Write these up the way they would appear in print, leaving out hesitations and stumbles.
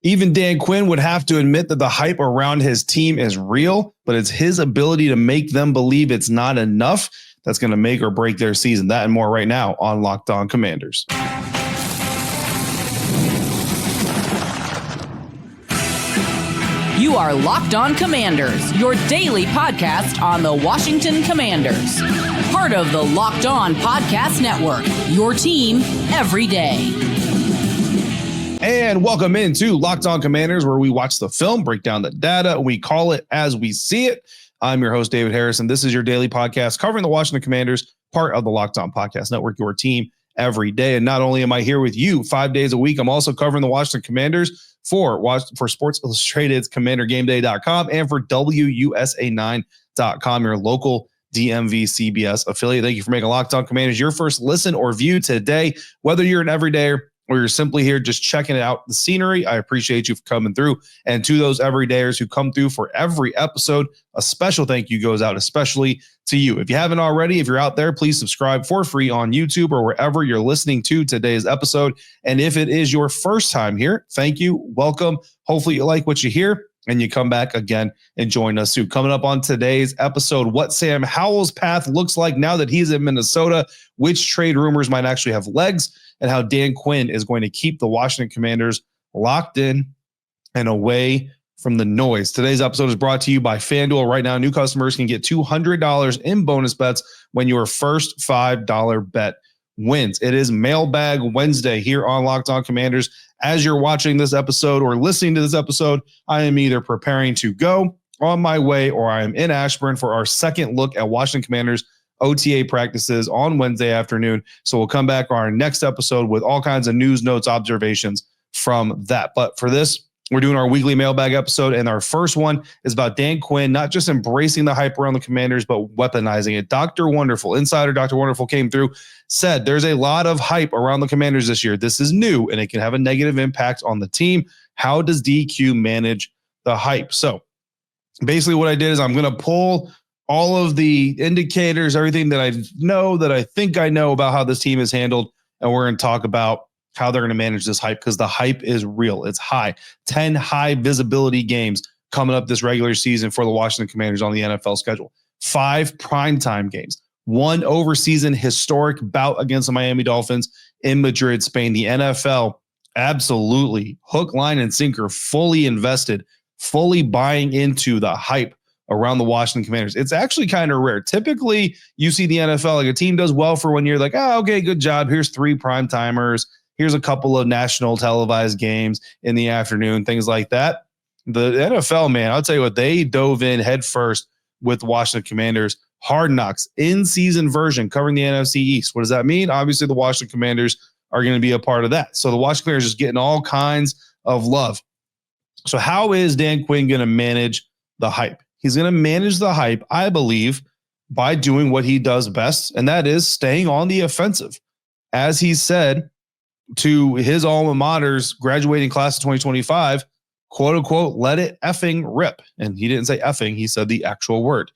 Even Dan Quinn would have to admit that the hype around his team is real, but it's his ability to make them believe it's not enough that's going to make or break their season. That and more right now on Locked On Commanders. You are Locked On Commanders, your daily podcast on the Washington Commanders. Part of the Locked On Podcast Network, your team every day. And welcome into Locked On Commanders, where we watch the film, break down the data, and we call it as we see it. I'm your host, David Harrison. This is your daily podcast covering the Washington Commanders, part of the Locked On Podcast Network, your team every day. And not only am I here with you 5 days a week, I'm also covering the Washington Commanders for Sports Illustrated's CommanderGameDay.com and for WUSA9.com, your local DMV CBS affiliate. Thank you for making Locked On Commanders your first listen or view today. Whether you're an everydayer or you're simply here just checking out the scenery, I appreciate you for coming through. And to those everydayers who come through for every episode, a special thank you goes out especially to you. If you haven't already, if you're out there, please subscribe for free on YouTube or wherever you're listening to today's episode. And if it is your first time here, thank you, welcome. Hopefully you like what you hear and you come back again and join us soon. Coming up on today's episode, what Sam Howell's path looks like now that he's in Minnesota, which trade rumors might actually have legs, and how Dan Quinn is going to keep the Washington Commanders locked in and away from the noise. Today's episode is brought to you by FanDuel. Right now, new customers can get $200 in bonus bets when your first $5 bet wins. It is Mailbag Wednesday here on Locked On Commanders. As you're watching this episode or listening to this episode, I am either preparing to go on my way or I am in Ashburn for our second look at Washington Commanders OTA practices on Wednesday afternoon. So we'll come back on our next episode with all kinds of news, notes, observations from that. But for this, we're doing our weekly mailbag episode, and our first one is about Dan Quinn, not just embracing the hype around the Commanders, but weaponizing it. Dr. Wonderful, insider Dr. Wonderful came through, said there's a lot of hype around the Commanders this year. This is new, and it can have a negative impact on the team. How does DQ manage the hype? So basically what I did is I'm going to pull all of the indicators, everything that I know, that I think I know about how this team is handled, and we're going to talk about how they're going to manage this hype, because the hype is real. It's high. 10 high visibility games coming up this regular season for the Washington Commanders on the NFL schedule. 5 primetime games. 1 overseason historic bout against the Miami Dolphins in Madrid, Spain. The NFL absolutely hook, line, and sinker, fully invested, fully buying into the hype around the Washington Commanders. It's actually kind of rare. Typically, you see the NFL, like a team does well for 1 year, like, oh, okay, good job. Here's 3 primetimers. Here's a couple of national televised games in the afternoon, things like that. The NFL, man, I'll tell you what, they dove in head first with Washington Commanders. Hard Knocks, in-season version, covering the NFC East. What does that mean? Obviously, the Washington Commanders are going to be a part of that. So the Washington Commanders is getting all kinds of love. So how is Dan Quinn going to manage the hype? He's going to manage the hype, I believe, by doing what he does best, and that is staying on the offensive. As he said to his alma mater's graduating class of 2025, quote unquote, let it effing rip. And he didn't say effing, he said the actual word.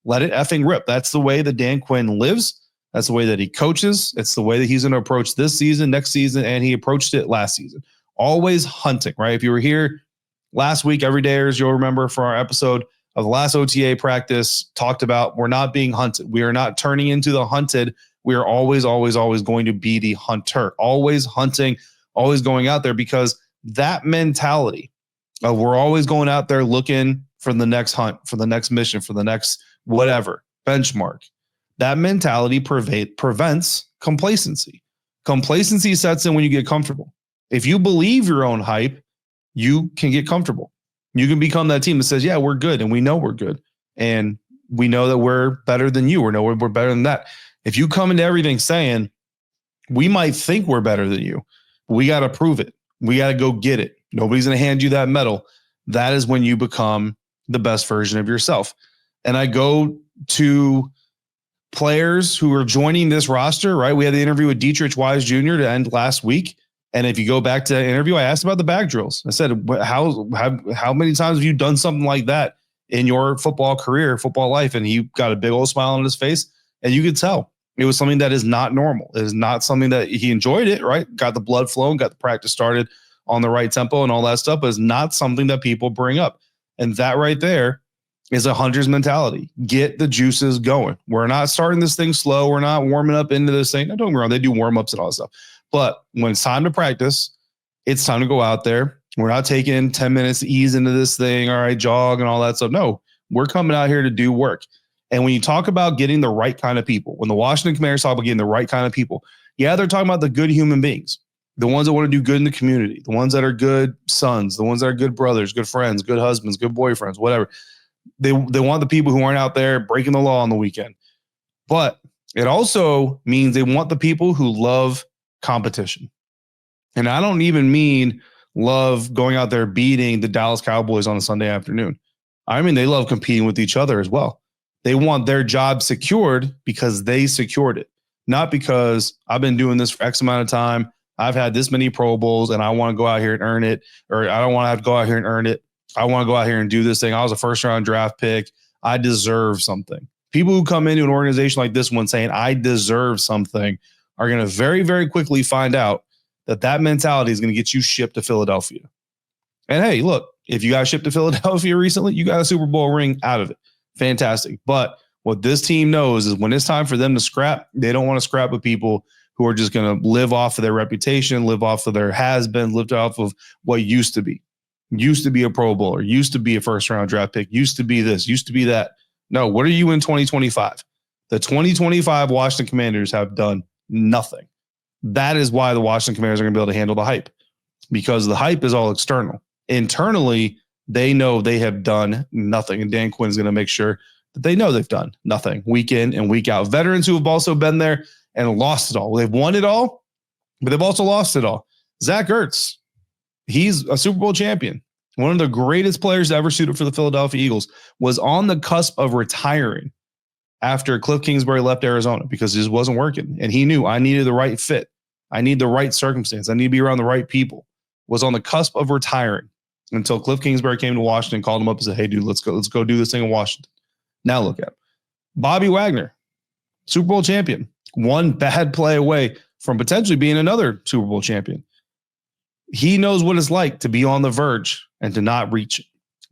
Let it effing rip. That's the way that Dan Quinn lives. That's the way that he coaches. It's the way that he's going to approach this season, next season, and he approached it last season. Always hunting, right? If you were here last week, everydayers, you'll remember for our episode of the last OTA practice, talked about we're not being hunted. We are not turning into the hunted. We are always, always, always going to be the hunter, always hunting, always going out there, because that mentality of we're always going out there looking for the next hunt, for the next mission, for the next whatever benchmark, that mentality prevents complacency. Complacency sets in when you get comfortable. If you believe your own hype, you can get comfortable. You can become that team that says, yeah, we're good, and we know we're good, and we know that we're better than you, or know we're better than that. If you come into everything saying, we might think we're better than you, but we got to prove it. We got to go get it. Nobody's going to hand you that medal. That is when you become the best version of yourself. And I go to players who are joining this roster, right? We had the interview with Dietrich Wise Jr. to end last week. And if you go back to that interview, I asked about the bag drills. I said, how many times have you done something like that in your football career, football life? And he got a big old smile on his face. And you could tell it was something that is not normal. It is not something that he enjoyed it, right? Got the blood flowing, got the practice started on the right tempo and all that stuff, but it's not something that people bring up. And that right there is a hunter's mentality. Get the juices going. We're not starting this thing slow. We're not warming up into this thing. Now, don't get me wrong, they do warm-ups and all that stuff. But when it's time to practice, it's time to go out there. We're not taking 10 minutes to ease into this thing, all right, jog and all that stuff. No, we're coming out here to do work. And when you talk about getting the right kind of people, when the Washington Commanders talk about getting the right kind of people, yeah, they're talking about the good human beings, the ones that want to do good in the community, the ones that are good sons, the ones that are good brothers, good friends, good husbands, good boyfriends, whatever. They want the people who aren't out there breaking the law on the weekend. But it also means they want the people who love competition. And I don't even mean love going out there beating the Dallas Cowboys on a Sunday afternoon. I mean, they love competing with each other as well. They want their job secured because they secured it, not because I've been doing this for X amount of time. I've had this many Pro Bowls and I want to go out here and earn it, or I don't want to have to go out here and earn it. I want to go out here and do this thing. I was a first-round draft pick. I deserve something. People who come into an organization like this one saying, I deserve something, are going to very, very quickly find out that mentality is going to get you shipped to Philadelphia. And hey, look, if you got shipped to Philadelphia recently, you got a Super Bowl ring out of it. Fantastic. But what this team knows is when it's time for them to scrap, they don't want to scrap with people who are just going to live off of their reputation, live off of their has-been, live off of what used to be. Used to be a Pro Bowler, used to be a first-round draft pick, used to be this, used to be that. No, what are you in 2025? The 2025 Washington Commanders have done nothing. That is why the Washington Commanders are going to be able to handle the hype, because the hype is all external. Internally, they know they have done nothing, and Dan Quinn is going to make sure that they know they've done nothing week in and week out. Veterans who have also been there and lost it all. They've won it all, but they've also lost it all. Zach Ertz, he's a Super Bowl champion. One of the greatest players to ever suit up for the Philadelphia Eagles, was on the cusp of retiring after Cliff Kingsbury left Arizona because it just wasn't working. And he knew I needed the right fit. I need the right circumstance. I need to be around the right people. Was on the cusp of retiring until Cliff Kingsbury came to Washington, called him up and said, hey, dude, let's go do this thing in Washington. Now look at him. Bobby Wagner, Super Bowl champion, one bad play away from potentially being another Super Bowl champion. He knows what it's like to be on the verge and to not reach it.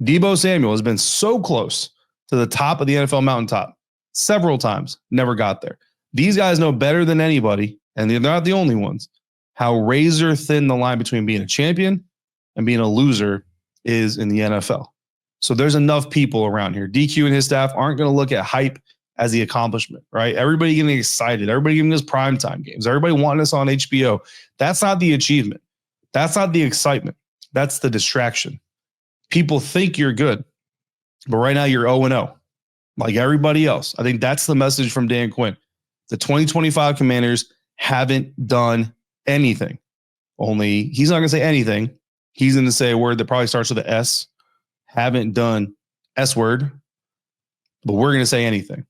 Deebo Samuel has been so close to the top of the NFL mountaintop several times, never got there. These guys know better than anybody, and they're not the only ones, how razor thin the line between being a champion and being a loser is in the NFL. So there's enough people around here. DQ and his staff aren't going to look at hype as the accomplishment, right? Everybody getting excited. Everybody giving us primetime games. Everybody wanting us on HBO. That's not the achievement. That's not the excitement. That's the distraction. People think you're good, but right now you're 0-0, like everybody else. I think that's the message from Dan Quinn. The 2025 Commanders haven't done anything. Only he's not going to say anything. He's going to say a word that probably starts with an S. Haven't done S word, but we're going to say anything.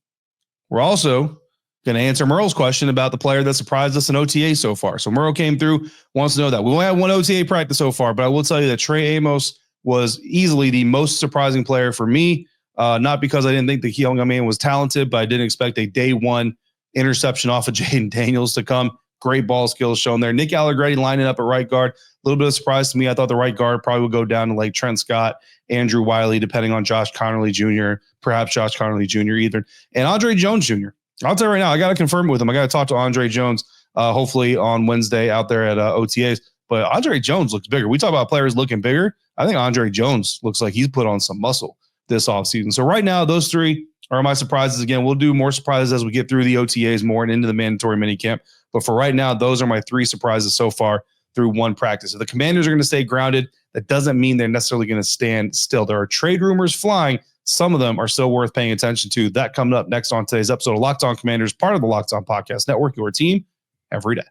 We're also going to answer Merle's question about the player that surprised us in OTA so far. So Merle came through, wants to know that. We only had one OTA practice so far, but I will tell you that Trey Amos was easily the most surprising player for me. Not because I didn't think the young man was talented, but I didn't expect a day one interception off of Jayden Daniels to come. Great ball skills shown there. Nick Allegretti lining up at right guard. A little bit of surprise to me. I thought the right guard probably would go down to like Trent Scott, Andrew Wiley, depending on Josh Connerly Jr., perhaps Josh Connerly Jr. either, and Andre Jones Jr. I'll tell you right now, I got to confirm it with him. I got to talk to Andre Jones hopefully on Wednesday out there at OTAs. But Andre Jones looks bigger. We talk about players looking bigger. I think Andre Jones looks like he's put on some muscle this offseason. So right now, those three are my surprises. Again, we'll do more surprises as we get through the OTAs more and into the mandatory minicamp. But for right now, those are my three surprises so far through one practice. If the Commanders are going to stay grounded, that doesn't mean they're necessarily going to stand still. There are trade rumors flying. Some of them are still worth paying attention to. That coming up next on today's episode of Locked On Commanders, part of the Locked On Podcast Network, your team every day.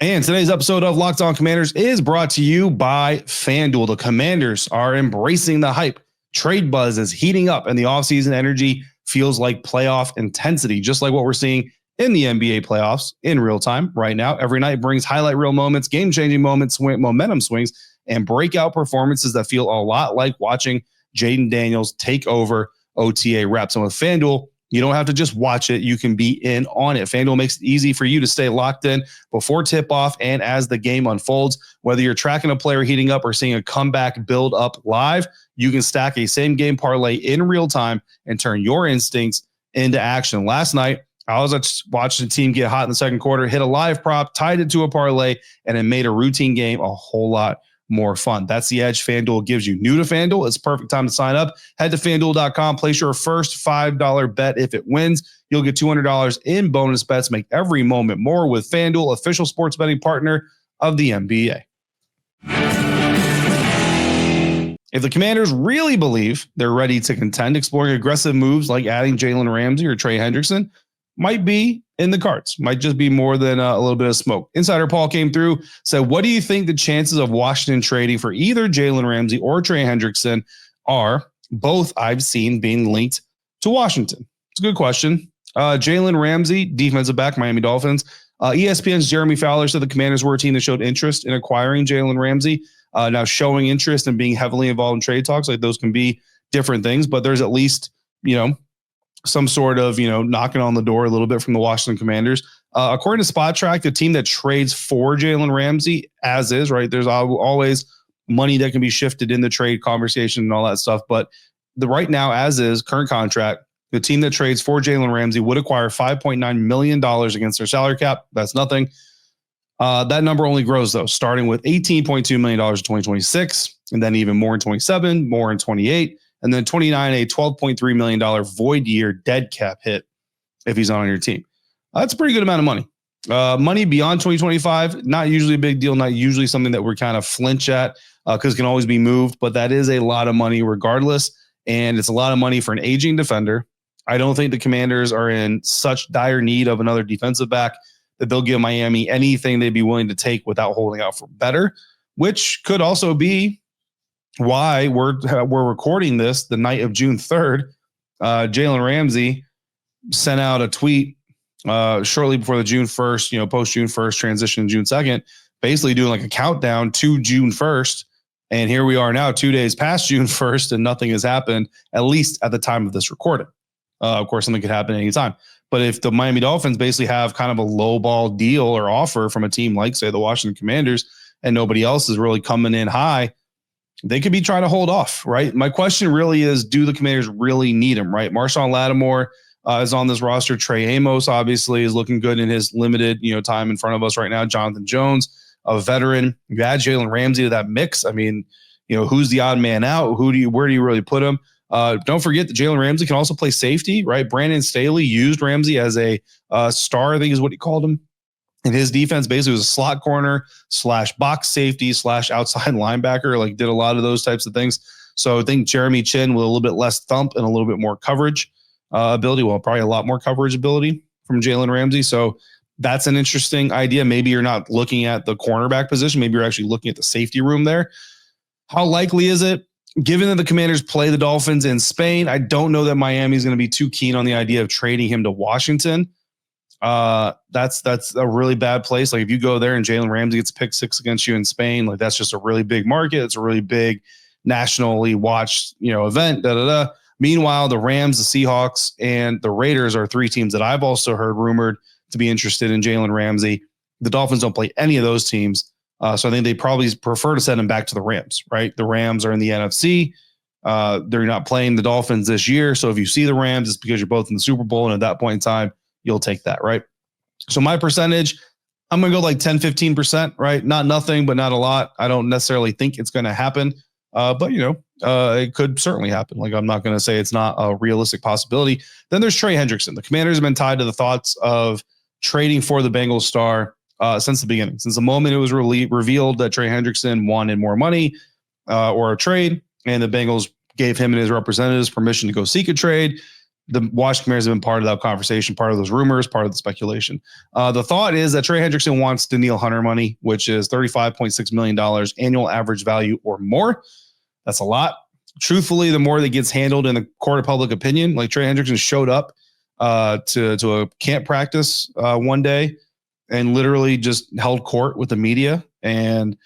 And today's episode of Locked On Commanders is brought to you by FanDuel. The Commanders are embracing the hype. Trade buzz is heating up, and the offseason energy feels like playoff intensity, just like what we're seeing in the NBA playoffs in real time right now. Every night brings highlight reel moments, game-changing moments, momentum swings, and breakout performances that feel a lot like watching Jayden Daniels take over OTA reps. And with FanDuel, You don't have to just watch it. You can be in on it. FanDuel makes it easy for you to stay locked in before tip-off and as the game unfolds. Whether you're tracking a player heating up or seeing a comeback build up live, you can stack a same-game parlay in real time and turn your instincts into action. Last night, I was watching the team get hot in the second quarter, hit a live prop, tied it to a parlay, and it made a routine game a whole lot more fun. That's the edge FanDuel gives you. New to FanDuel, it's perfect time to sign up. Head to FanDuel.com, place your first $5 bet. If it wins, you'll get $200 in bonus bets. Make every moment more with FanDuel, official sports betting partner of the NBA. If the Commanders really believe they're ready to contend, exploring aggressive moves like adding Jalen Ramsey or Trey Hendrickson might be in the cards. Might just be more than a little bit of smoke. Insider Paul came through, said, what do you think the chances of Washington trading for either Jalen Ramsey or Trey Hendrickson are? Both I've seen being linked to Washington. It's a good question. Jalen Ramsey, defensive back, Miami Dolphins. ESPN's Jeremy Fowler said the Commanders were a team that showed interest in acquiring Jalen Ramsey. Now showing interest and being heavily involved in trade talks, like those can be different things, but there's at least, some sort of, knocking on the door a little bit from the Washington Commanders. According to Spot Track, the team that trades for Jalen Ramsey as is, right? There's always money that can be shifted in the trade conversation and all that stuff. But right now, as is, current contract, the team that trades for Jalen Ramsey would acquire $5.9 million against their salary cap. That's nothing. That number only grows, though, starting with $18.2 million in 2026, and then even more in 27, more in 28. And then 29, a $12.3 million void year dead cap hit if he's on your team. That's a pretty good amount of money. Money beyond 2025, not usually a big deal, not usually something that we're kind of flinch at because it can always be moved, but that is a lot of money regardless. And it's a lot of money for an aging defender. I don't think the Commanders are in such dire need of another defensive back that they'll give Miami anything they'd be willing to take without holding out for better, which could also be why we're recording this the night of June 3rd. Jalen Ramsey sent out a tweet shortly before the June 1st, post June 1st transition June 2nd, basically doing like a countdown to June 1st. And here we are now 2 days past June 1st and nothing has happened, at least at the time of this recording. Of course, something could happen anytime. But if the Miami Dolphins basically have kind of a low ball deal or offer from a team like, say, the Washington Commanders, and nobody else is really coming in high, they could be trying to hold off, right? My question really is, do the Commanders really need him, right? Marshawn Lattimore is on this roster. Trey Amos, obviously, is looking good in his limited, time in front of us right now. Jonathan Jones, a veteran. You add Jalen Ramsey to that mix. I mean, who's the odd man out? Where do you really put him? Don't forget that Jalen Ramsey can also play safety, right? Brandon Staley used Ramsey as a star, I think is what he called him. And his defense basically was a slot corner / box safety / outside linebacker, like did a lot of those types of things. So I think Jeremy Chin with a little bit less thump and a little bit more coverage ability, well, probably a lot more coverage ability from Jalen Ramsey. So that's an interesting idea. Maybe you're not looking at the cornerback position. Maybe you're actually looking at the safety room there. How likely is it? Given that the Commanders play the Dolphins in Spain, I don't know that Miami is going to be too keen on the idea of trading him to Washington. That's a really bad place. Like if you go there and Jalen Ramsey gets pick 6 against you in Spain, like that's just a really big market. It's a really big nationally watched, event. Meanwhile, the Rams, the Seahawks, and the Raiders are 3 teams that I've also heard rumored to be interested in Jalen Ramsey. The Dolphins don't play any of those teams. So I think they probably prefer to send him back to the Rams, right? The Rams are in the NFC. They're not playing the Dolphins this year. So if you see the Rams, it's because you're both in the Super Bowl. And at that point in time, you'll take that, right? So my percentage, I'm going to go like 10, 15%, right? Not nothing, but not a lot. I don't necessarily think it's going to happen. But it could certainly happen. Like I'm not going to say it's not a realistic possibility. Then there's Trey Hendrickson. The Commanders have been tied to the thoughts of trading for the Bengals star since the beginning. Since the moment it was revealed that Trey Hendrickson wanted more money or a trade, and the Bengals gave him and his representatives permission to go seek a trade, the Washington Commanders have been part of that conversation, part of those rumors, part of the speculation. The thought is that Trey Hendrickson wants Danielle Hunter money, which is $35.6 million annual average value or more. That's a lot. Truthfully, the more that gets handled in the court of public opinion, like Trey Hendrickson showed up to a camp practice one day and literally just held court with the media. And,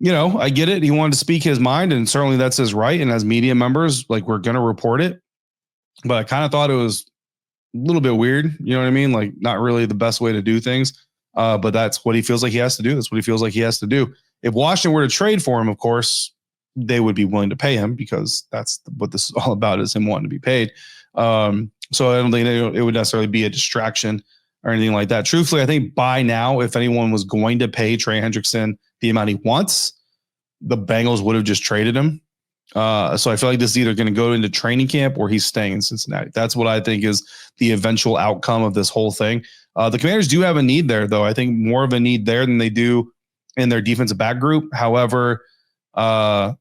I get it. He wanted to speak his mind, and certainly that's his right. And as media members, like we're going to report it. But I kind of thought it was little bit weird. You know what I mean? Like not really the best way to do things. But that's what he feels like he has to do. That's what he feels like he has to do. If Washington were to trade for him, of course, they would be willing to pay him because that's what this is all about, is him wanting to be paid. So I don't think it would necessarily be a distraction or anything like that. Truthfully, I think by now, if anyone was going to pay Trey Hendrickson the amount he wants, the Bengals would have just traded him. So I feel like this is either going to go into training camp or he's staying in Cincinnati. That's what I think is the eventual outcome of this whole thing. The Commanders do have a need there, though. I think more of a need there than they do in their defensive back group. However, I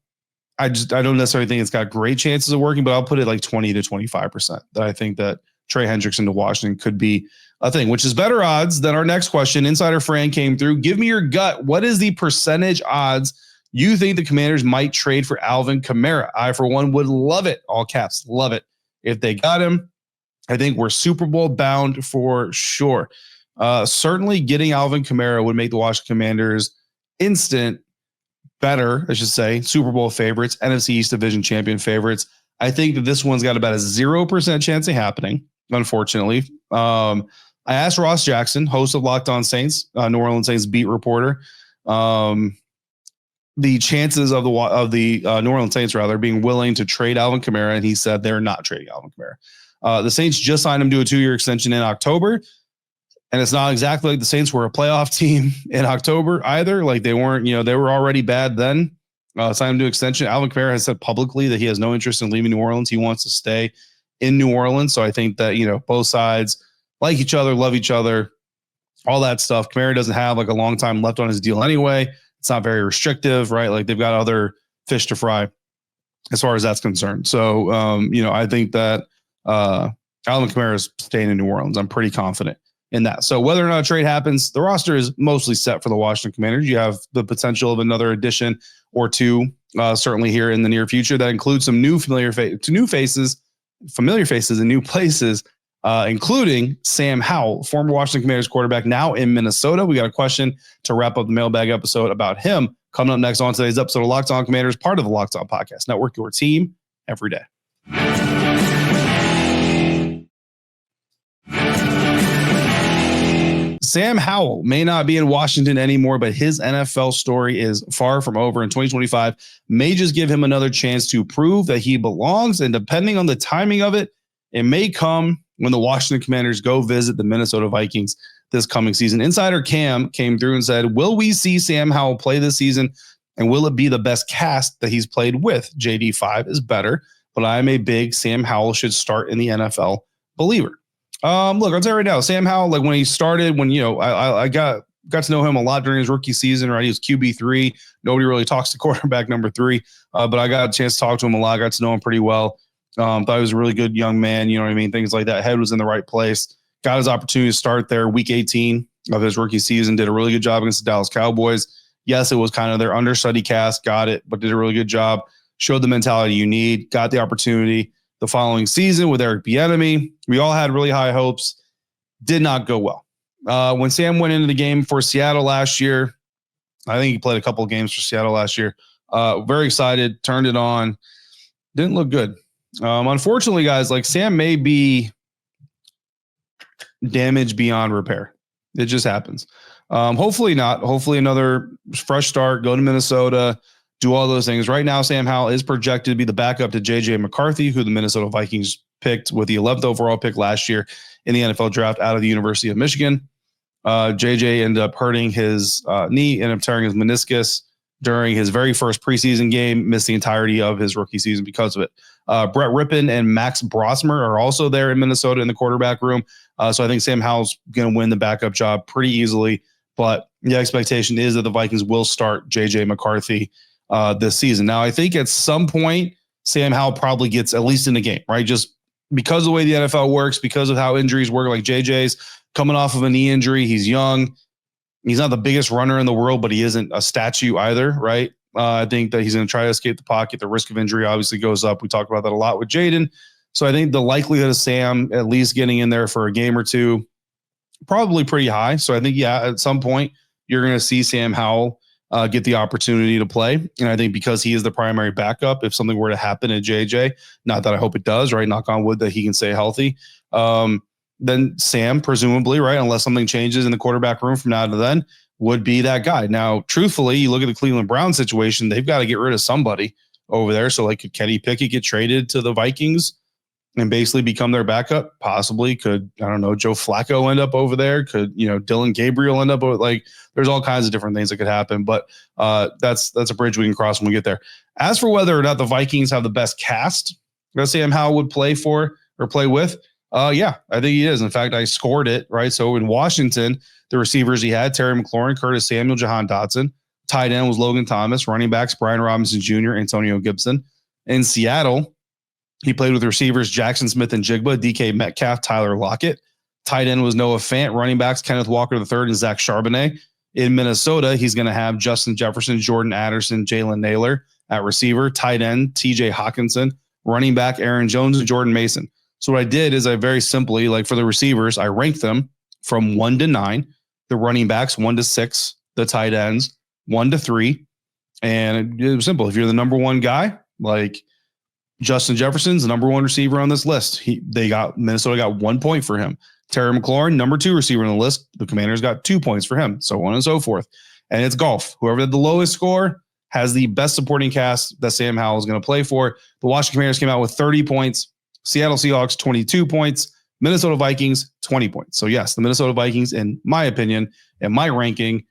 don't necessarily think it's got great chances of working, but I'll put it like 20 to 25% that I think that Trey Hendrickson to Washington could be a thing, which is better odds than our next question. Insider Fran came through. Give me your gut. What is the percentage odds you think the Commanders might trade for Alvin Kamara? I, for one, would love it. All caps, love it. If they got him, I think we're Super Bowl bound for sure. Certainly getting Alvin Kamara would make the Washington Commanders instant better, I should say, Super Bowl favorites, NFC East Division champion favorites. I think that this one's got about a 0% chance of happening, unfortunately. I asked Ross Jackson, host of Locked On Saints, New Orleans Saints beat reporter, the chances of the New Orleans Saints being willing to trade Alvin Kamara, and he said they're not trading Alvin Kamara. The Saints just signed him to a 2-year extension in October. And it's not exactly like the Saints were a playoff team in October either. Like they weren't, they were already bad then. Signed him to extension. Alvin Kamara has said publicly that he has no interest in leaving New Orleans. He wants to stay in New Orleans. So I think that, both sides like each other, love each other, all that stuff. Kamara doesn't have like a long time left on his deal anyway. It's not very restrictive, right? Like they've got other fish to fry as far as that's concerned. So, I think that Alvin Kamara is staying in New Orleans. I'm pretty confident in that. So whether or not a trade happens, the roster is mostly set for the Washington Commanders. You have the potential of another addition or two, certainly here in the near future. That includes some new familiar faces in new places, including Sam Howell, former Washington Commanders quarterback, now in Minnesota. We got a question to wrap up the mailbag episode about him coming up next on today's episode of Locked On Commanders, part of the Locked On Podcast Network, your team every day. Sam Howell may not be in Washington anymore, but his NFL story is far from over. In 2025 may just give him another chance to prove that he belongs. And depending on the timing of it, it may come when the Washington Commanders go visit the Minnesota Vikings this coming season. Insider Cam came through and said, will we see Sam Howell play this season? And will it be the best cast that he's played with? JD5 is better, but I'm a big Sam Howell should start in the NFL believer. Look, I'll tell you right now, Sam Howell, like when he started, I got to know him a lot during his rookie season, right? He was QB3. Nobody really talks to quarterback number 3. But I got a chance to talk to him a lot. Got to know him pretty well. Thought he was a really good young man. You know what I mean? Things like that. Head was in the right place. Got his opportunity to start there week 18 of his rookie season. Did a really good job against the Dallas Cowboys. Yes, it was kind of their understudy cast. Got it, but did a really good job. Showed the mentality you need. Got the opportunity. The following season with Eric Bieniemy, we all had really high hopes. Did not go well. When Sam went into the game for Seattle last year, I think he played a couple of games for Seattle last year. Very excited, turned it on. Didn't look good. Unfortunately, guys, like Sam may be damaged beyond repair. It just happens. Hopefully not. Hopefully another fresh start, go to Minnesota, do all those things. Right now, Sam Howell is projected to be the backup to J.J. McCarthy, who the Minnesota Vikings picked with the 11th overall pick last year in the NFL draft out of the University of Michigan. J.J. ended up hurting his knee, ended up tearing his meniscus during his very first preseason game, missed the entirety of his rookie season because of it. Brett Rippon and Max Brosmer are also there in Minnesota in the quarterback room. So I think Sam Howell's going to win the backup job pretty easily. But the expectation is that the Vikings will start J.J. McCarthy this season. Now, I think at some point, Sam Howell probably gets at least in the game, right? Just because of the way the NFL works, because of how injuries work, like JJ's coming off of a knee injury. He's young. He's not the biggest runner in the world, but he isn't a statue either, right? I think that he's going to try to escape the pocket. The risk of injury obviously goes up. We talked about that a lot with Jayden. So I think the likelihood of Sam at least getting in there for a game or two, probably pretty high. So I think, yeah, at some point, you're going to see Sam Howell get the opportunity to play. And I think because he is the primary backup, if something were to happen at JJ, not that I hope it does, right? Knock on wood that he can stay healthy. then Sam, presumably, right, unless something changes in the quarterback room from now to then, would be that guy. Now, truthfully, you look at the Cleveland Browns situation, they've got to get rid of somebody over there. So, like, could Kenny Pickett get traded to the Vikings and basically become their backup? Possibly. Could, I don't know, Joe Flacco end up over there? Could, Dylan Gabriel end up over, like, there's all kinds of different things that could happen, but that's a bridge we can cross when we get there. As for whether or not the Vikings have the best cast that Sam Howell would play for or play with, yeah, I think he is. In fact, I scored it, right? So in Washington, the receivers he had, Terry McLaurin, Curtis Samuel, Jahan Dotson. Tight end was Logan Thomas. Running backs, Brian Robinson Jr., Antonio Gibson. In Seattle, he played with receivers Jackson Smith and Jigba, DK Metcalf, Tyler Lockett. Tight end was Noah Fant. Running backs, Kenneth Walker III and Zach Charbonnet. In Minnesota, he's going to have Justin Jefferson, Jordan Addison, Jalen Naylor at receiver. Tight end, TJ Hawkinson. Running back, Aaron Jones and Jordan Mason. So what I did is I very simply, like for the receivers, I ranked them from 1 to 9. The running backs, 1 to 6. The tight ends, 1 to 3. And it was simple. If you're the number one guy, like Justin Jefferson's the number one receiver on this list. Minnesota got 1 point for him. Terry McLaurin, number 2 receiver on the list. The Commanders got 2 points for him, so on and so forth. And it's golf. Whoever had the lowest score has the best supporting cast that Sam Howell is going to play for. The Washington Commanders came out with 30 points. Seattle Seahawks, 22 points. Minnesota Vikings, 20 points. So yes, the Minnesota Vikings, in my opinion, in my ranking,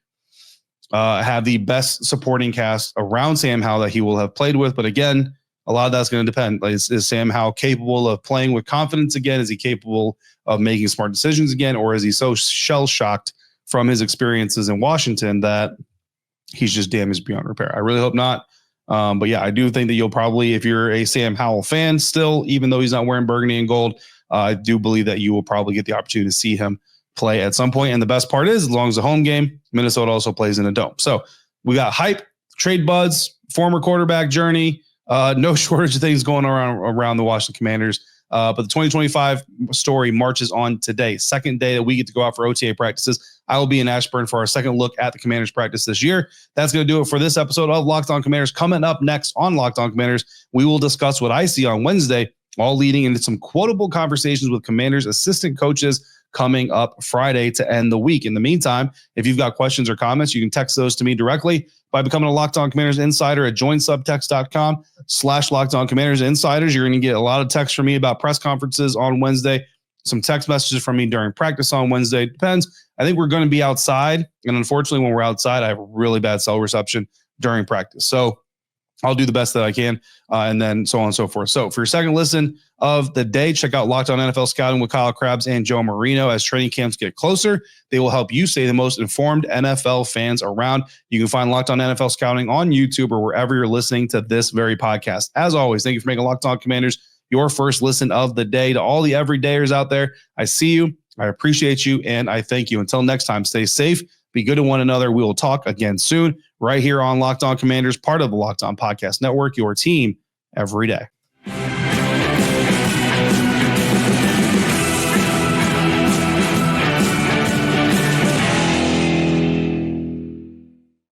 have the best supporting cast around Sam Howell that he will have played with. But again, a lot of that's going to depend. Is Sam Howell capable of playing with confidence again? Is he capable of making smart decisions again? Or is he so shell-shocked from his experiences in Washington that he's just damaged beyond repair? I really hope not. But yeah, I do think that you'll probably, if you're a Sam Howell fan still, even though he's not wearing burgundy and gold, I do believe that you will probably get the opportunity to see him play at some point. And the best part is, as long as the home game, Minnesota also plays in a dome. So we got hype, trade buds, former quarterback journey, no shortage of things going around the Washington Commanders. But the 2025 story marches on today, second day that we get to go out for OTA practices. I will be in Ashburn for our second look at the Commanders practice this year. That's going to do it for this episode of Locked On Commanders. Coming up next on Locked On Commanders, we will discuss what I see on Wednesday, all leading into some quotable conversations with Commanders assistant coaches coming up Friday to end the week. In the meantime, if you've got questions or comments, you can text those to me directly by becoming a Locked On Commanders Insider at joinsubtext.com/Locked On Commanders Insiders. You're going to get a lot of texts from me about press conferences on Wednesday, some text messages from me during practice on Wednesday. Depends. I think we're going to be outside. And unfortunately, when we're outside, I have really bad cell reception during practice. So I'll do the best that I can, and then so on and so forth. So for your second listen of the day, check out Locked On NFL Scouting with Kyle Krabs and Joe Marino. As training camps get closer, they will help you stay the most informed NFL fans around. You can find Locked On NFL Scouting on YouTube or wherever you're listening to this very podcast. As always, thank you for making Locked On Commanders your first listen of the day. To all the everydayers out there, I see you, I appreciate you, and I thank you. Until next time, stay safe, be good to one another. We will talk again soon right here on Locked On Commanders, part of the Locked On Podcast Network, your team every day.